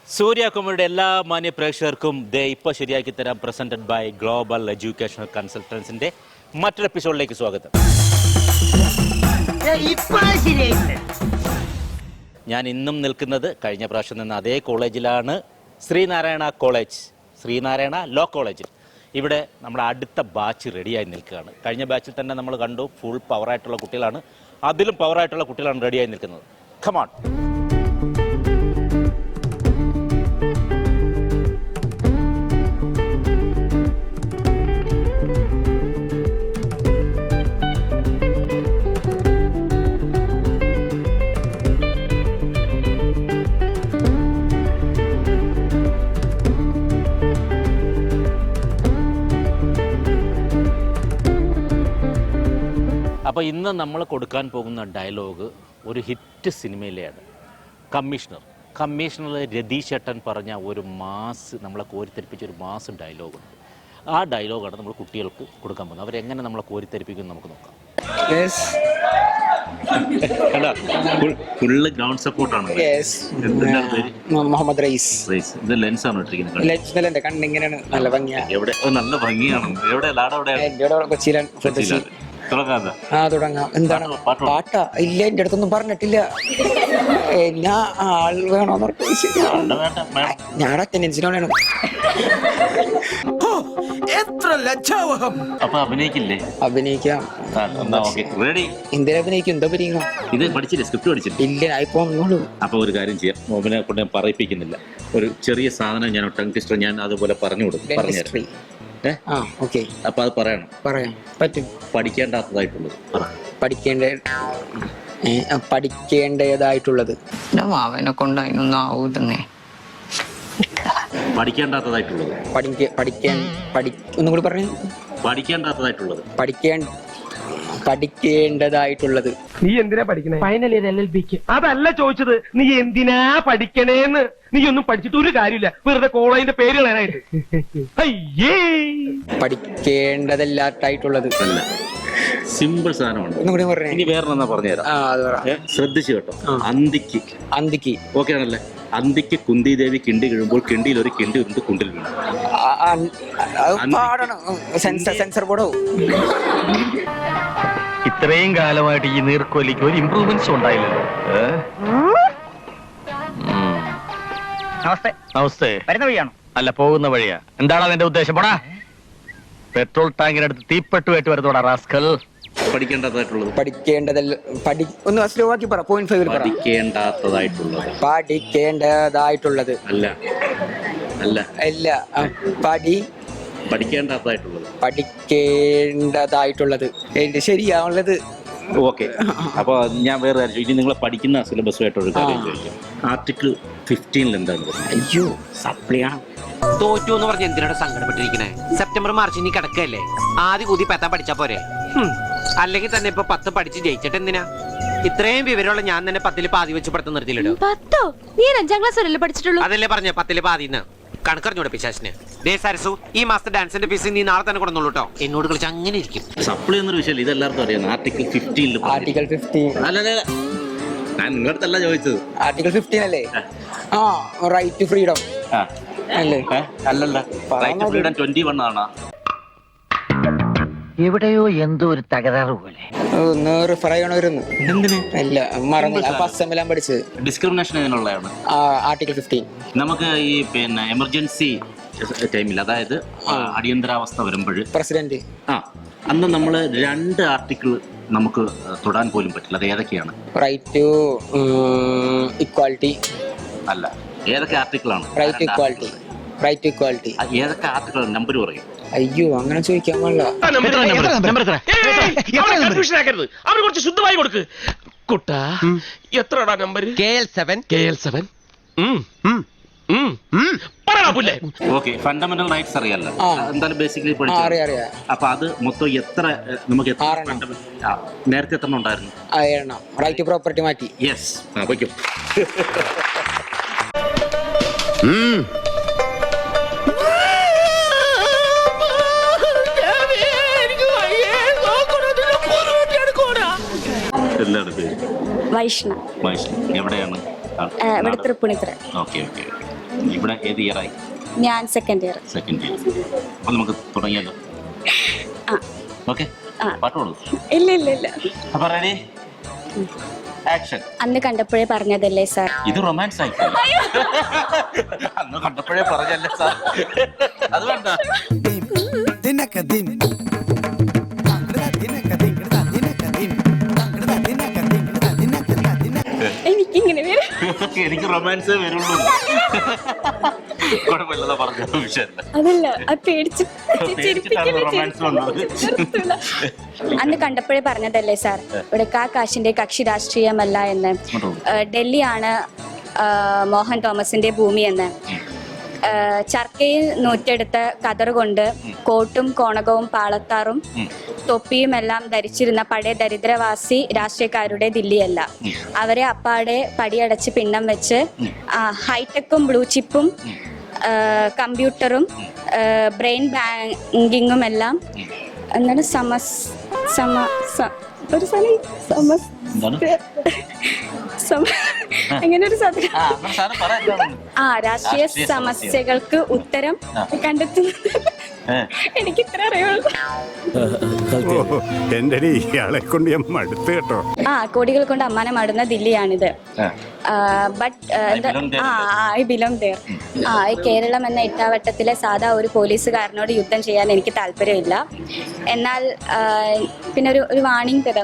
സൂര്യാകുമാരിയുടെ എല്ലാ മാന്യ പ്രേക്ഷകർക്കും ഇപ്പോൾ ശരിയാക്കി തരാം പ്രസന്റഡ് ബൈ ഗ്ലോബൽ എഡ്യൂക്കേഷണൽ കൺസൾട്ടൻസിന്റെ മറ്റൊരു എപ്പിസോഡിലേക്ക് സ്വാഗതം. ഞാൻ ഇന്നും നിൽക്കുന്നത് കഴിഞ്ഞ പ്രാവശ്യം നിന്ന അതേ കോളേജിലാണ്, ശ്രീനാരായണ കോളേജ്, ശ്രീനാരായണ ലോ കോളേജിൽ. ഇവിടെ നമ്മുടെ അടുത്ത ബാച്ച് റെഡിയായി നിൽക്കുകയാണ്. കഴിഞ്ഞ ബാച്ചിൽ തന്നെ നമ്മൾ കണ്ടു, ഫുൾ പവറായിട്ടുള്ള കുട്ടികളാണ്, അതിലും പവറായിട്ടുള്ള കുട്ടികളാണ് റെഡിയായി നിൽക്കുന്നത്. കമോൺ. അപ്പോൾ ഇന്ന് നമ്മൾ കൊടുക്കാൻ പോകുന്ന ഡയലോഗ് ഒരു ഹിറ്റ് സിനിമയിലെയാണ്. കമ്മീഷണർ രതീഷ് ഏട്ടൻ പറഞ്ഞ ഒരു മാസ്, നമ്മളെ കോരിത്തെരിപ്പിച്ച ഒരു മാസ് ഡയലോഗുണ്ട്. ആ ഡയലോഗാണ് നമ്മൾ കുട്ടികൾക്ക് കൊടുക്കാൻ പോകുന്നത്. അവരെങ്ങനെ നമ്മളെ കോരിത്തെരിപ്പിക്കും നമുക്ക് നോക്കാം. ഫുള്ള് ഗ്രൗണ്ട് സപ്പോർട്ടാണ്. മുഹമ്മദ് റയീസ്. ഇത് ലെൻസ് ആണ് ഇട്ടിരിക്കുന്നത്. കണ്ണിങ്ങനെയാണ്, നല്ല ഭംഗിയാണ്. എവിടെ നല്ല ഭംഗിയാണ്. എവിടെ കൊച്ചിയിലാണ്. തുടങ്ങാം. എന്താണ് പാട്ടാ? ഇല്ല, എന്റെ അടുത്തൊന്നും പറഞ്ഞിട്ടില്ല. ഞാൻ ആൾ വേണോന്ന് ഞാൻ അറ്റൻഡൻസിനോടാണ്. അഭിനയിക്കാം. എന്തിനാ അഭിനയിക്കും? എന്താ പഠിക്കണം? ഇത് പഠിച്ചില്ലേ? സ്ക്രിപ്റ്റ് പഠിച്ചില്ല? ഇല്ല, ഞാൻ ഇപ്പൊ വന്നോളൂ. അപ്പൊ ഒരു കാര്യം ചെയ്യാം, മോബിനെ കൊണ്ട് ഞാൻ പറയിപ്പിക്കുന്നില്ല. ഒരു ചെറിയ സാധനം ഞാൻ ടങ് ട്വിസ്റ്റർ ഞാൻ അതുപോലെ പറഞ്ഞു കൊടുക്കും. പറഞ്ഞുതരാം. അപ്പൊ അത് പറയാം പറ്റും. പഠിക്കേണ്ടതായിട്ടുള്ളത് പഠിക്കേണ്ടതായിട്ടുള്ളത് അവനെ കൊണ്ട് അതിനൊന്നും ആവൂതന്നെ. പഠിക്കേണ്ടതായിട്ടുള്ളത് ഒന്നും കൂടി പറഞ്ഞു. പഠിക്കേണ്ടതായിട്ടുള്ളത്. നീ എന്തിനാ പഠിക്കണേ? ഫൈനൽ ഇയർ LLBക്ക്. അതല്ല ചോദിച്ചത്, നീ എന്തിനാ പഠിക്കണേന്ന്. നീ ഒന്നും പഠിച്ചിട്ട് ഒരു കാര്യമില്ല, വെറുതെ കോളേജിന്റെ പേര് കളയാനായിട്ട്. അയ്യേ, പഠിക്കേണ്ടതല്ലാത്തായിട്ടുള്ളത്. സിമ്പിൾ സാധനമാണ്. ഇനി വേറെ പറഞ്ഞുതരാം, ശ്രദ്ധിച്ചു കേട്ടോ. അന്തിക്ക് ഓക്കെ ആണല്ലേ? അന്തിക്ക് കുന്തി ദേവി കിണ്ടി കിഴുമ്പോൾ കിണ്ടിയിൽ ഒരു കിണ്ടി ഉണ്ട്, കുണ്ടിൽ വീണു. സെൻസർ ബോർഡോ? ഇത്രയും കാലമായിട്ട് ഈ നീർക്കോലിക്ക് ഒരു ഇംപ്രൂവ്മെന്റ്സ് ഉണ്ടായില്ലല്ലോ. നമസ്തേ. വരുന്ന വഴിയാണോ? അല്ല, പോകുന്ന വഴിയാ. എന്താണ് അതിന്റെ ഉദ്ദേശം? പോടാ. പെട്രോൾ ടാങ്കിനടുത്ത് തീപ്പെട്ടുമായിട്ട് വരുന്നോടാ റാസ്കൽ. പഠിക്കേണ്ടതായിട്ടുള്ളത് പഠിക്കേണ്ടതായിട്ടുള്ളത് ശരിയാവുള്ളത്. ഓക്കെ. അപ്പൊ ഞാൻ വേറെ കാര്യം, ഇനി നിങ്ങൾ പഠിക്കുന്ന സിലബസുമായിട്ടൊരു കാര്യം ചോദിക്കാം. ആർട്ടിക്കിൾ 15 എന്താണ്? അയ്യോ, സപ്ലിയാണ്. തോറ്റു എന്ന് പറഞ്ഞ് എന്തിനാണ് സങ്കടപ്പെട്ടിരിക്കണേ? സെപ്റ്റംബർ മാർച്ച് ഇനി കിടക്കല്ലേ? ആദ്യ കൂതി പെത്താൻ പഠിച്ചാ പോരെ? അല്ലെങ്കിൽ തന്നെ ഇപ്പൊ 10 പഠിച്ച് ജയിച്ചിട്ട് എന്തിനാ? ഇത്രയും വിവരമുള്ള ഞാൻ തന്നെ 10 പാതി വെച്ച് പഠിത്തം നിർത്തിയില്ലല്ലോ. 10? നീ 5ാം ക്ലാസ് വരെ പഠിച്ചിട്ടുള്ളൂ. അതല്ലേ പറഞ്ഞ 10 പാതിന്ന്. കണക്കറിഞ്ഞൂടെ പിശാചിന്? ദേ സരസു, ഈ മാസത്തെ ഡാൻസിന്റെ ഫീസ് നീ നാളെ തന്നെ കൊടുന്നോളൂ കേട്ടോ. എന്നോട് കളിച്ച് അങ്ങനെ ഇരിക്കും. സപ്ലി എന്നൊരു വിഷയം ഇതെല്ലാവർക്കും അറിയാം. ആർട്ടിക്കിൾ 15 അല്ല, ഞാൻ നിങ്ങളുടെ അടുത്തല്ല ചോദിച്ചത്. ആർട്ടിക്കിൾ 15 അല്ലേ? റൈറ്റ് ടു ഫ്രീഡം അല്ലേ? അല്ലല്ല, റൈറ്റ് ടു ഫ്രീഡം 21 ആണ്. എവിടെയോ എന്തോ ഒരു തകരാറ് പോലെ. റെഫർ ചെയ്യണമായിരുന്നു. എന്തിന്? അല്ല, മറന്നു. ഫസ്റ്റ് സെമ്മിലാണ് പഠിച്ചത്. ഡിസ്ക്രിമിനേഷൻ ഇതിനുള്ളതാണ്. ആർട്ടിക്കിൾ 15 നമുക്ക് ഈ എമർജൻസി ടൈമിൽ, അതായത് അടിയന്തരാവസ്ഥ വരുമ്പോൾ പ്രസിഡന്റ് അന്ന് നമ്മൾ 2 ആർട്ടിക്കിൾ നമുക്ക് തൊടാൻ പോലും പറ്റില്ല. അത് ഏതൊക്കെയാണ്? Right to equality. അല്ല, ഏതൊക്കെ ആർട്ടിക്കിളാണ്? Right equality. ഏതൊക്കെ ആർട്ടിക്കിൾ നമ്പർ പറയും? അയ്യോ, അങ്ങനെ ചോദിക്കാൻ പാടില്ല. അവര് കുറച്ച് ശുദ്ധമായി കൊടുക്ക്. കുട്ടാ, എത്രടാ number? KL7. Okay, fundamental rights അറിയാലോ? എന്തായാലും ബേസിക്കലി പഠിച്ചു. അപ്പൊ അത് മൊത്തം എത്ര നമുക്ക് നേരത്തെ എത്ര ഉണ്ടായിരുന്നു? റൈറ്റ് പ്രോപ്പർട്ടി മാറ്റി. യെസ്, വയ്ക്കും. എന്താണ് പേര്? വൈഷ്ണവ്. എവിടെയാണ്? ഇവിടെ തൃപ്പൂണിത്തുറ. Okay okay. ഇവിടെ ഏത് ഇയറായി? ഞാൻ സെക്കൻഡ് ഇയർ. Second year. അപ്പോൾ നമുക്ക് തുടങ്ങിയല്ലോ. ഓക്കെ, പാട്ട് കൊടുക്കും. ഇല്ല. അപ്പോൾ റെഡി, ആക്ഷൻ. അന്ന് കണ്ടപ്പോഴേ പറഞ്ഞതല്ലേ സാർ. ഇത് റൊമാൻസ് ആയി. അന്ന് കണ്ടപ്പോഴേ പറഞ്ഞല്ലേ സാർ. അത് വേണ്ട. എനിക്കിങ്ങനെ വരും. എനിക്ക് റൊമാൻസേ വരുള്ളൂ. കുഴപ്പമില്ല, പറഞ്ഞ വിഷയമല്ല. അതല്ല, അത് പേടിച്ച് റൊമാൻസ് വന്നത്. അന്ന് കണ്ടപ്പോഴേ പറഞ്ഞതല്ലേ സാർ, ഇവിടെ കാശിന്റെ കക്ഷി രാഷ്ട്രീയമല്ല എന്ന്. ഡൽഹിയാണ് മോഹൻ തോമസിന്റെ ഭൂമി എന്ന്. ചർക്കയിൽ നൂറ്റെടുത്ത കതറുകൊണ്ട് കോട്ടും കോണകവും പാളത്താറും തൊപ്പിയുമെല്ലാം ധരിച്ചിരുന്ന പഴയ ദരിദ്രവാസി രാഷ്ട്രീയക്കാരുടെ ദില്ലിയല്ല. അവരെ അപ്പാടെ പടിയടച്ച് പിണ്ണം വെച്ച് ഹൈടെക്കും ബ്ലൂ ചിപ്പും കമ്പ്യൂട്ടറും ബ്രെയിൻ ബാങ്കിങ്ങും എല്ലാം എന്താണ് ഒരു അങ്ങനെ ഒരു സാധനം രാഷ്ട്രീയ സമസ്യകൾക്ക് ഉത്തരം കണ്ടെത്തുന്നത്. എനിക്ക് ഇത്ര അറിയുള്ളൂ. കോടികൾ കൊണ്ട് അമ്മാനം ആടുന്ന ദില്ലിയാണിത്. But I belong there. ഈ കേരളം എന്ന ഇട്ടാവട്ടത്തിലെ സാധാ ഒരു പോലീസുകാരനോട് യുദ്ധം ചെയ്യാൻ എനിക്ക് താല്പര്യമില്ല. എന്നാൽ പിന്നെ ഒരു വാണിംഗ് തരാം.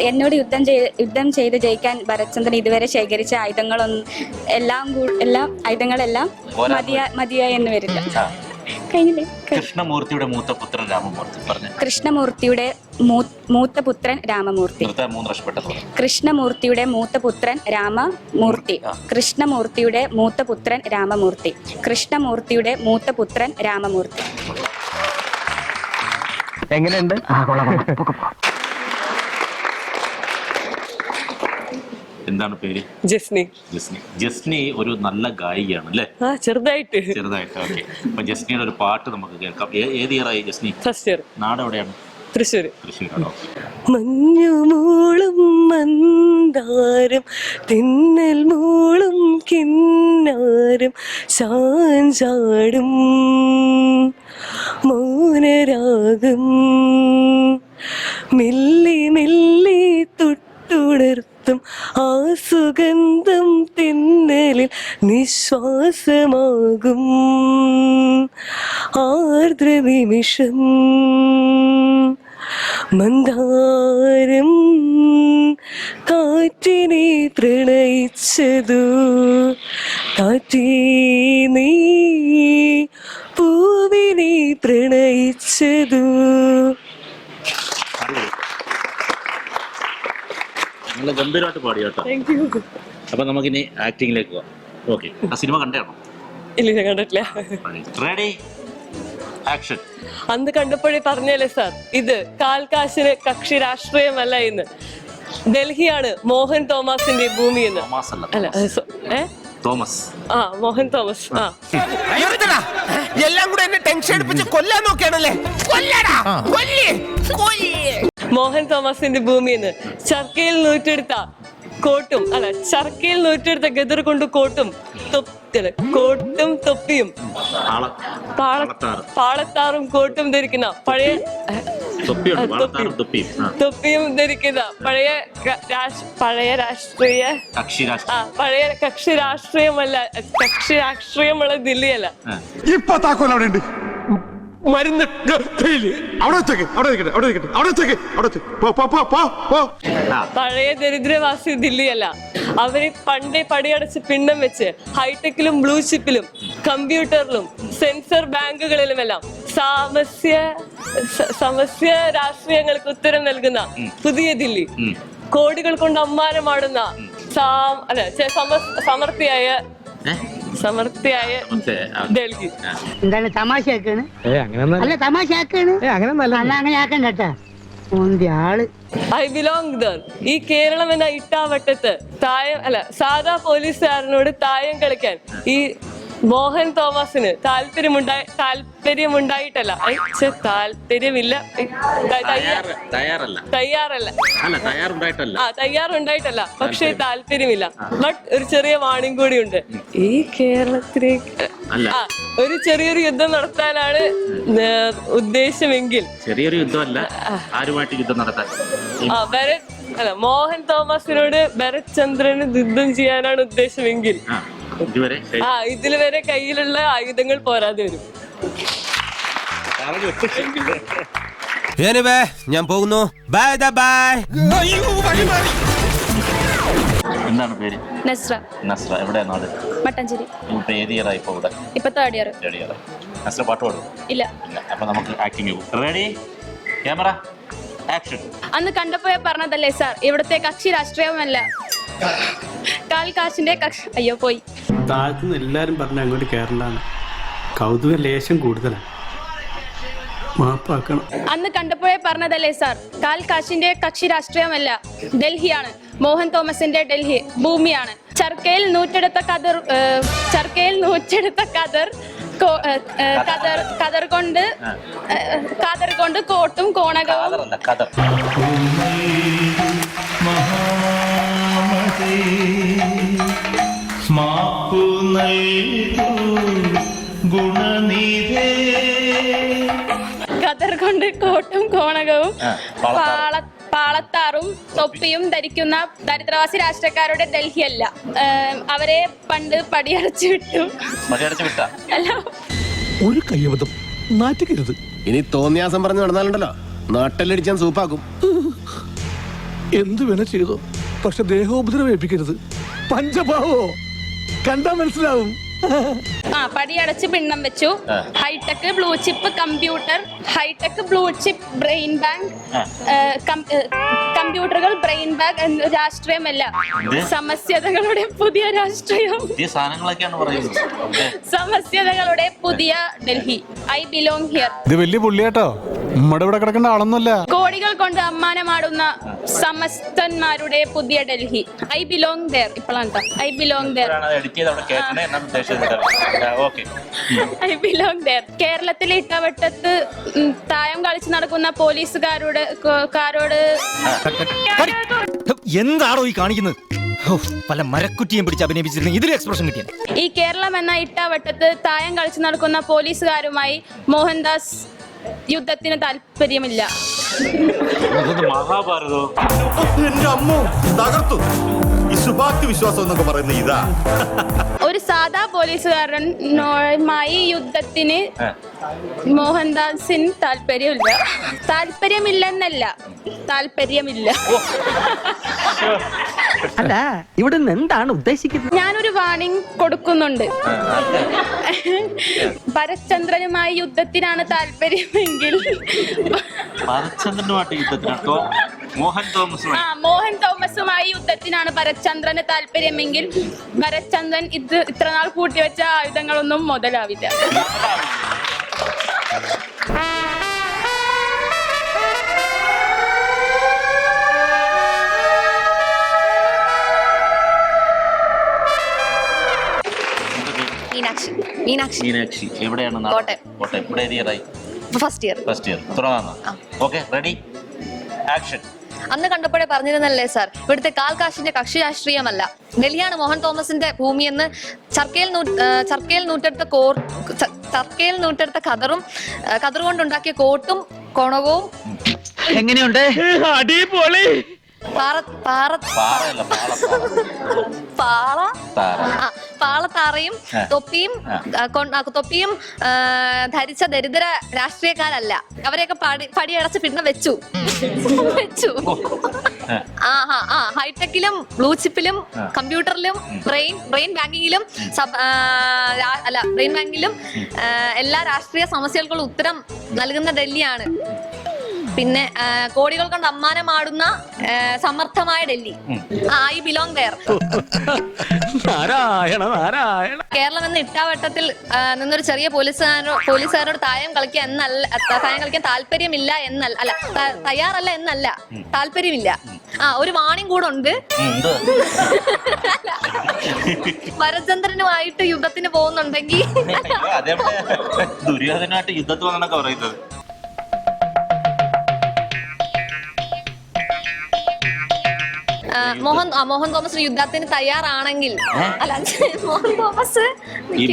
എന്നോട് യുദ്ധം ചെയ്ത് ജയിക്കാൻ ഭരത്ചന്ദ്രൻ ഇതുവരെ ശേഖരിച്ച ആയുധങ്ങളെല്ലാം മതിയായി എന്ന് വരില്ല. കഴിഞ്ഞില്ലേ? കൃഷ്ണമൂർത്തിയുടെ മൂത്തപുത്രൻ രാമമൂർത്തി പറഞ്ഞു. കൃഷ്ണമൂർത്തിയുടെ മൂത്തപുത്രൻ രാമമൂർത്തി. കൃഷ്ണമൂർത്തിയുടെ മൂത്തപുത്രൻ രാമമൂർത്തി. കൃഷ്ണമൂർത്തിയുടെ മൂത്തപുത്രൻ രാമമൂർത്തി. കൃഷ്ണമൂർത്തിയുടെ മൂത്തപുത്രൻ രാമമൂർത്തി. എങ്ങനെയുണ്ട്? എന്താണ് പേര്? ജസ്നി. ജസ്നി ഒരു നല്ല ഗായികയാണ് അല്ലേ? ചെറുതായിട്ട്. ഓക്കെ. അപ്പൊ ജസ്നിയുടെ ഒരു പാട്ട് നമുക്ക് കേൾക്കാം. ഏത് ഇയറായി ജസ്നി? First year. നാട് എവിടെയാണ്? തൃശ്ശൂരാണോ? മഞ്ഞുമൂളും മന്ദാരം തിന്നൽ മൂളും കിന്നാരം ചാഞ്ചാടും മൗനരാഗം മെല്ലി മെല്ലി തൊട്ടുണർത്തും ആ സുഗന്ധം തിന്നലിൽ നിശ്വാസമാകും ആർദ്ര നിമിഷം മന്ദാരം കാറ്റിനെ പ്രണയിച്ചതു കാറ്റേ നീ പൂവിനെ പ്രണയിച്ചതു. നല്ല ഗംഭീരമായിട്ട് പാടി കേട്ടോ. അപ്പൊ നമുക്കിനി ആക്ടിങ്ങിലേക്ക് പോവാം. ഓക്കെ. ആ സിനിമ കണ്ടാണോ? ഇല്ല, ഞാൻ കണ്ടിട്ടില്ല. Ready, action. അന്ന് കണ്ടപ്പോഴേ പറഞ്ഞല്ലേ സാർ, ഇത് കാൽക്കാശിന് കക്ഷി രാഷ്ട്രീയമല്ല എന്ന്. ഡൽഹിയാണ് മോഹൻ തോമസിന്റെ ഭൂമി എന്ന്. തോമസ്. മോഹൻ തോമസ്. എല്ലാം കൂടെ എന്നെ ടെൻഷൻ എടുപ്പിച്ച് കൊല്ലാൻ നോക്കിയാണല്ലേ? മോഹൻ തോമസിന്റെ ഭൂമി എന്ന്. ചർക്കയിൽ നൂറ്റെടുത്ത ഗദർ കൊണ്ട് കോട്ടും തൊപ്പിയും പാളത്താറും കോട്ടും ധരിക്കുന്ന തൊപ്പിയും ധരിക്കുന്ന പഴയ കക്ഷി രാഷ്ട്രീയമുള്ള ദില്ലിയല്ല. ഇപ്പൊ താക്കോൽ അവിടെ ഉണ്ട്. മരുന്ന് പഴയ ദരിദ്രവാസി ദില്ലിയല്ല. അവര് പണ്ടേ പടിയടച്ച് പിണ്ണം വെച്ച് ഹൈടെക്കിലും ബ്ലൂ ചിപ്പിലും കമ്പ്യൂട്ടറിലും സെൻസർ ബാങ്കുകളിലുമെല്ലാം സമസ്യ രാഷ്ട്രീയങ്ങൾക്ക് ഉത്തരം നൽകുന്ന പുതിയ ദില്ലി. കോടികൾ കൊണ്ട് അമ്മാനമാടുന്ന സമർത്ഥിയായ ഡൽഹി. എന്താണ് തമാശയാക്കാണ്? അല്ല തമാശയാക്കാണ്. അങ്ങനെ ആക്കണ്ട. I belong there. ഈ കേരളം എന്ന ഇട്ടാവട്ടത്ത് സാധാ പോലീസുകാരനോട് തായം കളിക്കാൻ ഈ മോഹൻ തോമസിന് താല്പര്യമുണ്ടായിട്ടല്ല താല്പര്യമില്ല തയ്യാറല്ല തയ്യാറല്ല അല്ല തയ്യാറുണ്ടായിട്ടല്ല തയ്യാറുണ്ടായിട്ടല്ല പക്ഷെ താല്പര്യമില്ല. ബട്ട് ഒരു ചെറിയ വാണിംഗ് കൂടി ഉണ്ട്. ഈ കേരളത്തിലേക്ക് ഒരു ചെറിയൊരു യുദ്ധം നടത്താനാണ് ഉദ്ദേശമെങ്കിൽ ചെറിയൊരു യുദ്ധമല്ല ആരുമായിട്ട് യുദ്ധം നടത്താൻ മോഹൻ തോമസിനോട് ഭരത് ചന്ദ്രന് യുദ്ധം ചെയ്യാനാണ് ഉദ്ദേശമെങ്കിൽ ഇതിൽ വരെ കയ്യിലുള്ള ആയുധങ്ങൾ പോരാതെ വരും. ഞാൻ പോകുന്നു. Bye bye. എന്താണ് പേര്? നസ്ര. നസ്ര. എവിടെ നാട്? മട്ടഞ്ചേരി. ഇപ്പൊ ഏത് ഇയറാ ഇപ്പൊ ഇവിടെ? ഇപ്പൊ തേർഡ് ഇയർ. നസ്ര പാട്ട് പാടും? ഇല്ല. അപ്പൊ നമുക്ക് ആക്ടിങ് റെഡി, ക്യാമറ, ആക്ഷൻ. അന്ന് കണ്ടപ്പോഴേ പറഞ്ഞതല്ലേ സാർ, ഇവിടുത്തെ കക്ഷി രാഷ്ട്രീയമല്ല, കാൽ കാശിന്റെ കക്ഷി. അയ്യോ പോയി. താഴ്ത്തുനിന്ന് എല്ലാരും പറഞ്ഞ അങ്ങോട്ട് കേരളാണ്. കൗതുക ലേശം കൂടുതലാണ്. മാപ്പാക്കണം. അന്ന് കണ്ടപ്പോഴേ പറഞ്ഞതല്ലേ സാർ, കാൽ കാശിന്റെ കക്ഷി രാഷ്ട്രീയമല്ല, ഡൽഹിയാണ്. മോഹൻ തോമസിന്റെ ഡൽഹി ഭൂമിയാണ്. ചർക്കയിൽ നൂറ്റെടുത്ത കതർ കൊണ്ട് കോട്ടും കോണകവും കതർ കൊണ്ട് കോട്ടും കോണകവും പാളത്താറും തൊപ്പിയും ധരിക്കുന്ന ദരിദ്രവാസി രാഷ്ട്രീയക്കാരുടെ ഡൽഹിയല്ല. അവരെ പണ്ട് പടിയടച്ചു വിട്ടു. അല്ല, ഒരു കയ്യബദ്ധം നാറ്റിക്കരുത്. ഇനി തോന്നിയാസം പറഞ്ഞു നടന്നാലുണ്ടല്ലോ നാട്ടിലടിച്ചാൻ സൂപ്പാക്കും. എന്തു വേണ ചെയ്തോ, പക്ഷെ ദേഹോപദ്രവം ഏൽപ്പിക്കരുത്. പഞ്ചഭാവോ കണ്ടാ മനസ്സിലാവും. പടിയടച്ച് പിണ്ണം വെച്ചു. Hi-tech blue chip computer, hi-tech blue chip brain bank, കമ്പ്യൂട്ടറുകൾ ബ്രെയിൻ ബാങ്ക് എന്ന രാഷ്ട്രീയമല്ല, സമസ്യതകളുടെ പുതിയ രാഷ്ട്രീയം, സമസ്യതകളുടെ പുതിയ ഡൽഹി. I belong here. ഇത് വലിയ പുള്ളിയാട്ടോ, നമ്മുടെ ഇവിടെ കിടക്കേണ്ട ആളൊന്നുമല്ല. കോടികൾ കൊണ്ട് അമ്മാനമാടുന്ന സമസ്തന്മാരുടെ പുതിയ ഡൽഹി. I belong there. ഇപ്പോഴാണ് I belong there. I belong there. കേരളത്തിലെ ഇട്ടവട്ടത്ത് തായം കളിച്ച് നടക്കുന്ന പോലീസുകാരോട് എന്താണോ ഈ കാണിക്കുന്നത്? പല മരക്കുറ്റിയും പിടിച്ച് അഭിനയിപ്പിച്ചിരുന്നെങ്കിൽ ഇതിൽ എക്സ്പ്രഷൻ കിട്ടിയത്. ഈ കേരളം എന്ന ഇട്ടവട്ടത്ത് തായം കളിച്ച് നടക്കുന്ന പോലീസുകാരുമായി മോഹൻദാസ് യുദ്ധത്തിന് താല്പര്യമില്ല. മഹാഭാരതോ എന്റെ അമ്മോ തകർത്തു. ഈ ശുഭാപ്തി വിശ്വാസം എന്നൊക്കെ പറയുന്ന ഇതാ. ഒരു സാധാ പോലീസുകാരനുമായി യുദ്ധത്തിന് മോഹൻദാസിന് താല്പര്യമില്ല. താല്പര്യമില്ലെന്നല്ല, താല്പര്യമില്ല. അല്ല, ഇവിടെ നിന്ന് എന്താണ് ഉദ്ദേശിക്കുന്നത്? ഞാനൊരു വാണിംഗ് കൊടുക്കുന്നുണ്ട്. ഭരത്ചന്ദ്രനുമായി യുദ്ധത്തിനാണ് താല്പര്യമെങ്കിൽ മോഹൻ തോമസുമായി യുദ്ധത്തിനാണ് ഭരത്ചന്ദ്രന് താല്പര്യമെങ്കിൽ ഭരത്ചന്ദ്രൻ ഇത്രനാൾ കൂട്ടിവെച്ച ആയുധങ്ങളൊന്നും മുതലാവില്ല. മീനാക്ഷി. എവിടെയാണ്? കോട്ടയം. ഇവിടെ ഏരിയറായി? First year. തുടങ്ങാം. Okay, ready, action. അന്ന് കണ്ടപ്പോഴേ പറഞ്ഞിരുന്നല്ലേ സാർ, ഇവിടുത്തെ കാൽ കാശിന്റെ കക്ഷി രാഷ്ട്രീയമല്ല, ഡൽഹിയാണ് മോഹൻ തോമസിന്റെ ഭൂമിയെന്ന്. ചർക്കയിൽ നൂറ്റെടുത്ത കതർ കൊണ്ടുണ്ടാക്കിയ കോട്ടും കോണകവും. എങ്ങനെയുണ്ട്? അടിപൊളി. പാളത്താറയും തൊപ്പിയും ധരിച്ച ദരിദ്ര രാഷ്ട്രീയക്കാരല്ല, അവരെയൊക്കെ പടിയടച്ച് പിന്നെ വെച്ചു. ഹൈടെക്കിലും ബ്ലൂ ചിപ്പിലും കമ്പ്യൂട്ടറിലും ബ്രെയിൻ ബാങ്കിങ്ങിലും എല്ലാ രാഷ്ട്രീയ സമസ്യകൾക്കുള്ള ഉത്തരം നൽകുന്ന ഡൽഹിയാണ്. പിന്നെ കോടികൾ കൊണ്ട് അമ്മാനമാടുന്ന സമർത്ഥമായ Delhi. I belong there. Kerala എന്ന ഇട്ടാവട്ടത്തിൽ നിന്നൊരു ചെറിയ പോലീസുകാരോട് തായം കളിക്കാൻ താല്പര്യമില്ല എന്നല്ല, തയ്യാറല്ല എന്നല്ല, താല്പര്യമില്ല. ഒരു വാണിംഗ് കൂടെ ഉണ്ട്. ഭരചന്ദ്രനുമായിട്ട് യുദ്ധത്തിന് പോകുന്നുണ്ടെങ്കിൽ ദുര്യോധനായിട്ട് യുദ്ധത്തിൽ വന്നൊക്കെ പറയുന്നത്. മോഹൻ തോമസ് യുദ്ധത്തിന് തയ്യാറാണെങ്കിൽ അല്ല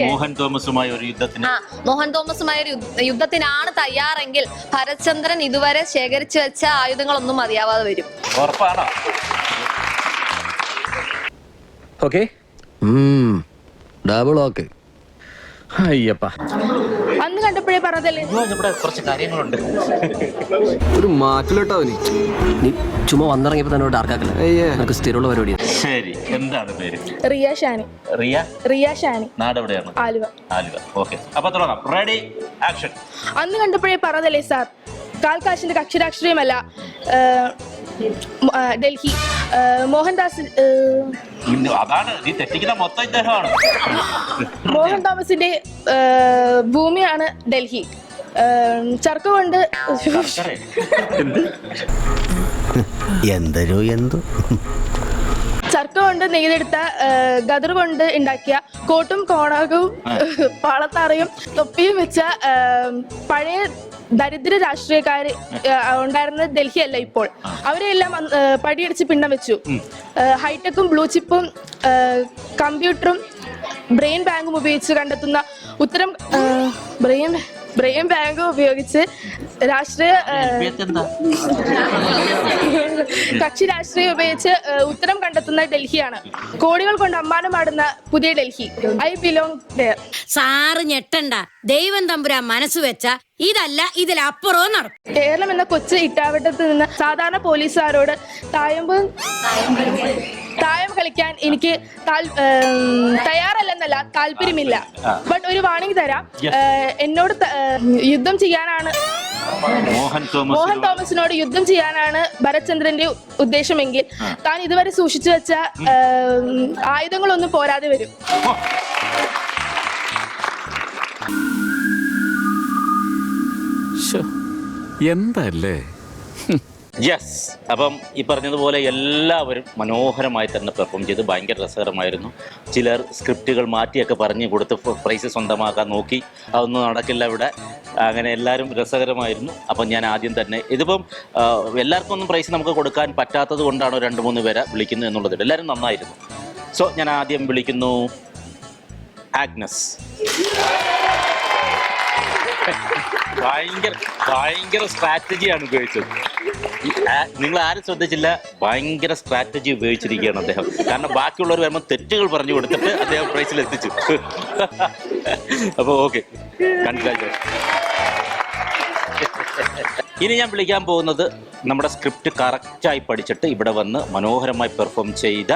മോഹൻ തോമസുമായി ഒരു യുദ്ധത്തിന് മോഹൻ തോമസുമായ ഒരു യുദ്ധത്തിനാണ് തയ്യാറെങ്കിൽ ഭരചന്ദ്രൻ ഇതുവരെ ശേഖരിച്ചു വെച്ച ആയുധങ്ങളൊന്നും മതിയാവാതെ വരും. ഉറപ്പാണോ? Okay double okay. അയ്യപ്പ അന്ന് കണ്ടപ്പോഴേ പറഞ്ഞതല്ലേ. ഇവിടെ കുറച്ച് കാര്യങ്ങളുണ്ട്. ഒരു മാറ്റിലോട്ടോ അവന്. നീ ചുമ്മാ വന്നിറങ്ങിയപ്പോ തന്നെ ഡാർക്കാക്കല. നമുക്ക് സ്ഥിരമുള്ള പരിപാടിയാണ്. ശരി, എന്താണ് പേര്? റിയ ഷാനി. റിയ ഷാനി. നാട് എവിടെയാണ്? ആലുവ. ഓക്കെ, അപ്പൊ തുടങ്ങാം. Ready, action. അന്ന് കണ്ടപ്പോഴേ പറഞ്ഞതല്ലേ സാർ, കാൽകാശിന്റെ കക്ഷി രാഷ്ട്രീയമല്ല ഡൽഹി. മോഹൻദാസ് അതാണ് നീ തെറ്റിക്കുന്ന മൊത്തം ഇദ്ദേഹമാണ്. മോഹൻ തോമസിന്റെ ഭൂമിയാണ് ഡൽഹി. ചർക്ക കൊണ്ട് ചർക്ക കൊണ്ട് നെയ്തെടുത്ത ഗദർ കൊണ്ട് ഉണ്ടാക്കിയ കോട്ടും കോണകവും പാളത്താറയും തൊപ്പിയും വെച്ച പഴയ ദരിദ്ര രാഷ്ട്രീയക്കാര് ഉണ്ടായിരുന്ന ഡൽഹി അല്ല ഇപ്പോൾ. അവരെല്ലാം പടിയടിച്ച് പിണ്ണം വെച്ചു. ഹൈടെക്കും ബ്ലൂ ചിപ്പും കമ്പ്യൂട്ടറും ബ്രെയിൻ ബാങ്കും ഉപയോഗിച്ച് കണ്ടെത്തുന്ന ഉത്തരം ബ്രെയിൻ ബാങ്കും ഉപയോഗിച്ച് കക്ഷി രാഷ്ട്രീയം ഉപയോഗിച്ച് ഉത്തരം കണ്ടെത്തുന്ന ഡൽഹിയാണ്. കോടികൾ കൊണ്ട് അമ്മാനമാടുന്ന പുതിയ Delhi. I belong there. Sir ഞെട്ടണ്ട, ദൈവം തമ്പുരാൻ മനസ്സ് വെച്ച ഇതല്ല ഇതിലപ്പുറവും നടക്കും. കേരളം എന്ന കൊച്ചു ഇട്ടാവട്ടത്ത് നിന്ന് സാധാരണ പോലീസുകാരോട് തായം കളിക്കാൻ എനിക്ക് തയ്യാറല്ലെന്നല്ല, താല്പര്യമില്ല. ബട്ട് ഒരു വാണിംഗ് തരാം. എന്നോട് യുദ്ധം ചെയ്യാനാണ് മോഹൻ തോമസിനോട് യുദ്ധം ചെയ്യാനാണ് ഭരചന്ദ്രന്റെ ഉദ്ദേശമെങ്കിൽ താൻ ഇതുവരെ സൂക്ഷിച്ചു വെച്ച ആയുധങ്ങളൊന്നും പോരാതെ വരും. എന്തല്ലേ? യെസ്, അപ്പം ഈ പറഞ്ഞതുപോലെ എല്ലാവരും മനോഹരമായി തന്നെ പെർഫോം ചെയ്ത് ഭയങ്കര രസകരമായിരുന്നു. ചിലർ സ്ക്രിപ്റ്റുകൾ മാറ്റിയൊക്കെ പറഞ്ഞു കൊടുത്ത് പ്രൈസ് സ്വന്തമാക്കാൻ നോക്കി. അതൊന്നും നടക്കില്ല ഇവിടെ. അങ്ങനെ എല്ലാവരും രസകരമായിരുന്നു. അപ്പം ഞാൻ ആദ്യം തന്നെ ഇതിപ്പം എല്ലാവർക്കും ഒന്നും പ്രൈസ് നമുക്ക് കൊടുക്കാൻ പറ്റാത്തത് കൊണ്ടാണ് 2-3 പേരെ വിളിക്കുന്നത് എന്നുള്ളത്. എല്ലാവരും നന്നായിരുന്നു. സോ ഞാൻ ആദ്യം വിളിക്കുന്നു ആഗ്നസ്. ഭയങ്കര സ്ട്രാറ്റജിയാണ് ഉപയോഗിച്ചത്. നിങ്ങൾ ആരും ശ്രദ്ധിച്ചില്ല, ഭയങ്കര സ്ട്രാറ്റജി ഉപയോഗിച്ചിരിക്കുകയാണ് അദ്ദേഹം. കാരണം ബാക്കിയുള്ളവർ വരുമ്പോൾ തെറ്റുകൾ പറഞ്ഞു കൊടുത്തിട്ട് അദ്ദേഹം പ്രൈസിൽ എത്തിച്ചു. അപ്പോൾ ഓക്കെ, കൺഗ്രാജുലേഷൻ. ഇനി ഞാൻ വിളിക്കാൻ പോകുന്നത് നമ്മുടെ സ്ക്രിപ്റ്റ് കറക്റ്റായി പഠിച്ചിട്ട് ഇവിടെ വന്ന് മനോഹരമായി പെർഫോം ചെയ്ത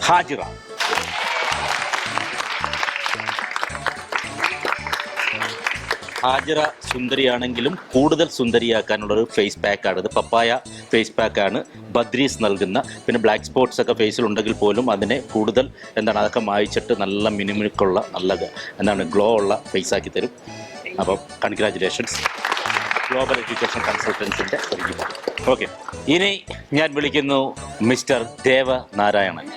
ഹാജിറ. ഹാജിറ സുന്ദരിയാണെങ്കിലും കൂടുതൽ സുന്ദരിയാക്കാനുള്ളൊരു ഫേസ് പാക്കാണ് ഇത്. പപ്പായ ഫേസ് പാക്കാണ് ബദ്രീസ് നൽകുന്ന. പിന്നെ ബ്ലാക്ക് സ്പോട്ട്സ് ഒക്കെ ഫേസിലുണ്ടെങ്കിൽ പോലും അതിനെ കൂടുതൽ അതൊക്കെ മായിച്ചിട്ട് നല്ല മിനുമിനുക്കുള്ള നല്ല ഗ്ലോ ഉള്ള ഫേസ് ആക്കി തരും. അപ്പം കൺഗ്രാജുലേഷൻസ്, ഗ്ലോബൽ എഡ്യൂക്കേഷൻ കൺസൾട്ടൻസിൻ്റെ ഒരുക്കിപ്പോൾ. ഓക്കെ, ഇനി ഞാൻ വിളിക്കുന്നു മിസ്റ്റർ ദേവനാരായണൻ.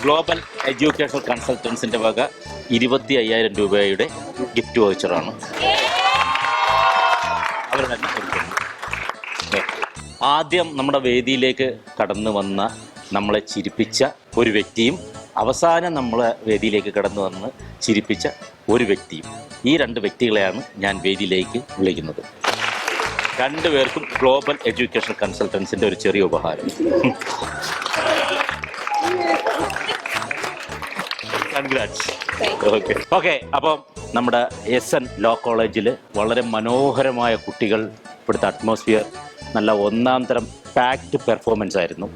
ഗ്ലോബൽ എഡ്യൂക്കേഷൻ കൺസൾട്ടൻസിൻ്റെ വക 25,000 രൂപയുടെ ഗിഫ്റ്റ് വൗച്ചറാണ് അവർ തന്നെ ഒരുക്കുന്നത്. ആദ്യം നമ്മുടെ വേദിയിലേക്ക് കടന്നു വന്ന നമ്മളെ ചിരിപ്പിച്ച ഒരു വ്യക്തിയും അവസാനം നമ്മളെ വേദിയിലേക്ക് കടന്നു വന്ന് ചിരിപ്പിച്ച ഒരു വ്യക്തിയും, ഈ 2 വ്യക്തികളെയാണ് ഞാൻ വേദിയിലേക്ക് വിളിക്കുന്നത്. 2 പേർക്കും ഗ്ലോബൽ എഡ്യൂക്കേഷൻ കൺസൾട്ടൻസിൻ്റെ ഒരു ചെറിയ ഉപഹാരം. ഓക്കെ, അപ്പം നമ്മുടെ SN ലോ കോളേജിൽ വളരെ മനോഹരമായ കുട്ടികൾ, ഇവിടുത്തെ അറ്റ്മോസ്ഫിയർ നല്ല ഒന്നാം തരം പാക്ഡ് പെർഫോമൻസ് ആയിരുന്നു.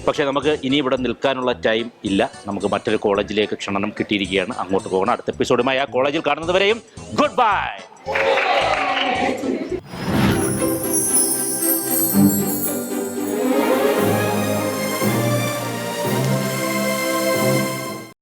പക്ഷേ നമുക്ക് ഇനി ഇവിടെ നിൽക്കാനുള്ള ടൈം ഇല്ല. നമുക്ക് മറ്റൊരു കോളേജിലേക്ക് ക്ഷണം കിട്ടിയിരിക്കുകയാണ്. അങ്ങോട്ട് പോകണം. അടുത്ത എപ്പിസോഡുമായി ആ കോളേജിൽ കാണുന്നതുവരെയും ഗുഡ് ബൈ.